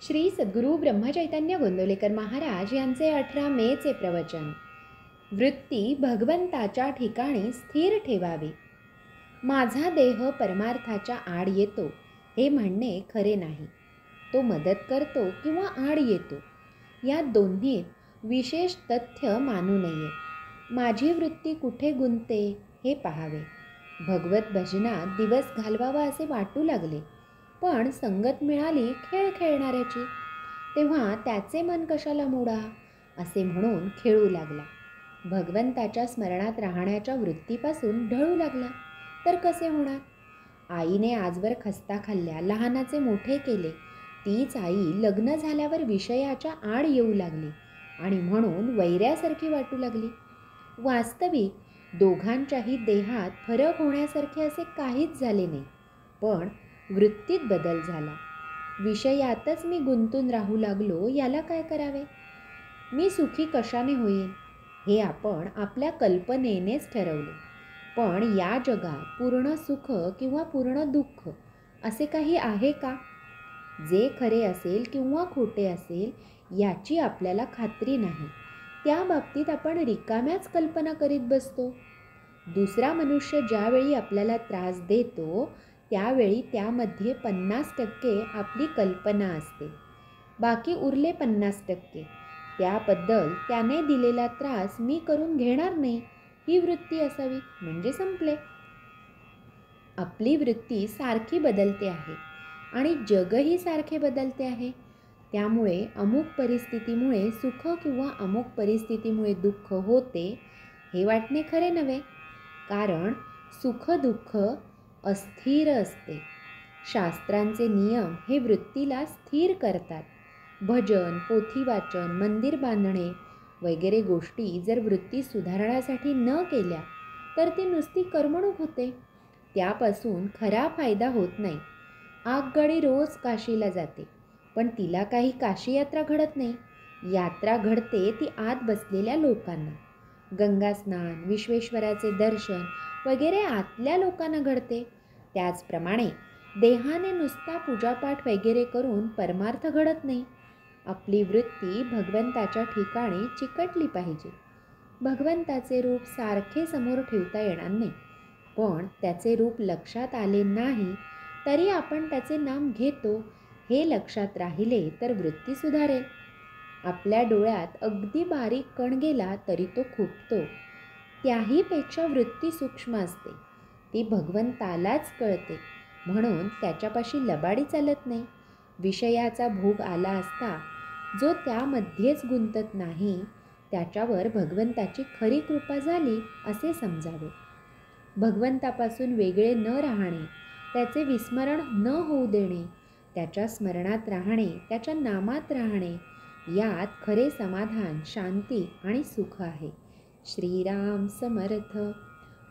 श्री सद्गुरू ब्रह्मचैतन्य गोंदवलेकर महाराज यांचे 18 मेचे प्रवचन. वृत्ती भगवंताच्या ठिकाणी स्थिर ठेवावी. माझा देह परमार्थाच्या आड येतो हे म्हणणे खरे नाही. तो मदत करतो किंवा आड येतो या दोन्हीत विशेष तथ्य मानू नये. माझी वृत्ती कुठे गुंतते हे पाहावे. भगवत भजनात दिवस घालवावा असे वाटू लागले, पण संगत मिळाली खेळ खेळणाऱ्याची, तेव्हा त्याचे मन कशाला मोडा असे म्हणून खेळू लागला. भगवंताच्या स्मरणात राहण्याच्या वृत्तीपासून ढळू लागला तर कसे होणार? आईने आजवर खस्ता खाल्ल्या, लहानाचे मोठे केले. तीच आई लग्न झाल्यावर विषयाच्या आड येऊ लागली आणि म्हणून वैऱ्यासारखी वाटू लागली. वास्तविक दोघांच्याही देहात फरक होण्यासारखे असे काहीच झाले नाही, पण वृत्तीत बदल झाला. विषयातच मी गुंतून राहू लागलो, याला काय करावे? मी सुखी कशाने होईन हे आपण आपल्या कल्पनेनेच ठरवले. पण या जगात पूर्ण सुख किंवा पूर्ण दुःख असे काही आहे का? जे खरे असेल किंवा खोटे असेल याची आपल्याला खात्री नाही. त्या बाबतीत आपण रिकाम्याच कल्पना करीत बसतो. दुसरा मनुष्य ज्यावेळी आपल्याला त्रास देतो त्यावेळी त्यामध्ये 50% आपली कल्पना असते. बाकी उरले 50% त्याबद्दल त्याने दिलेला त्रास मी करून घेणार नाही ही वृत्ती असावी, म्हणजे संपले. आपली वृत्ती सारखी बदलते आहे आणि जगही सारखे बदलते आहे. त्यामुळे अमुक परिस्थितीमुळे सुख किंवा अमुक परिस्थितीमुळे दुःख होते हे वाटणे खरे नव्हे. कारण सुख दुःख अस्थिर असते. शास्त्रांचे नियम हे वृत्तीला स्थिर करतात. भजन, पोथी वाचन, मंदिर बांधणे वगैरे गोष्टी जर वृत्ती सुधारण्यासाठी न केल्या तर ती नुसती करमणूक होते. त्यापासून खरा फायदा होत नाही. आगगाडी रोज काशीला जाते, पण तिला काही काशी यात्रा घडत नाही. यात्रा घडते ती आत बसलेल्या लोकांना. गंगा स्नान, विश्वेश्वराचे दर्शन वगैरे आतल्या लोकांना घडते. त्याचप्रमाणे देहाने नुसता पूजापाठ वगैरे करून परमार्थ घडत नाही. आपली वृत्ती भगवंताच्या ठिकाणी चिकटली पाहिजे. भगवंताचे रूप सारखे समोर ठेवता येणार नाही, पण त्याचे रूप लक्षात आले नाही तरी आपण त्याचे नाम घेतो हे लक्षात राहिले तर वृत्ती सुधारेल. आपल्या डोळ्यात अगदी बारीक कण गेला तरी तो खुपतो. त्याहीपेक्षा वृत्ती सूक्ष्म असते. ती भगवंतालाच कळते, म्हणून त्याच्यापाशी लबाडी चालत नाही. विषयाचा भोग आला असता जो त्यामध्येच गुंतत नाही त्याच्यावर भगवंताची खरी कृपा झाली असे समजावे. भगवंतापासून वेगळे न राहणे, त्याचे विस्मरण न होऊ देणे, त्याच्या स्मरणात राहणे, त्याच्या नामात राहणे यात खरे समाधान, शांती आणि सुख आहे. श्रीराम समर्थ.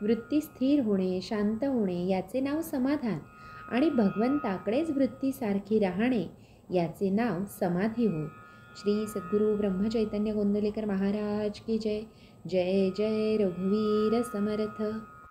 वृत्ती स्थिर होणे, शांत होणे याचे नाव समाधान आणि भगवंताकडेच वृत्तीसारखी राहणे याचे नाव समाधी होय. श्री सद्गुरू ब्रह्मचैतन्य गोंदवलेकर महाराज की जय. जय जय रघुवीर समर्थ.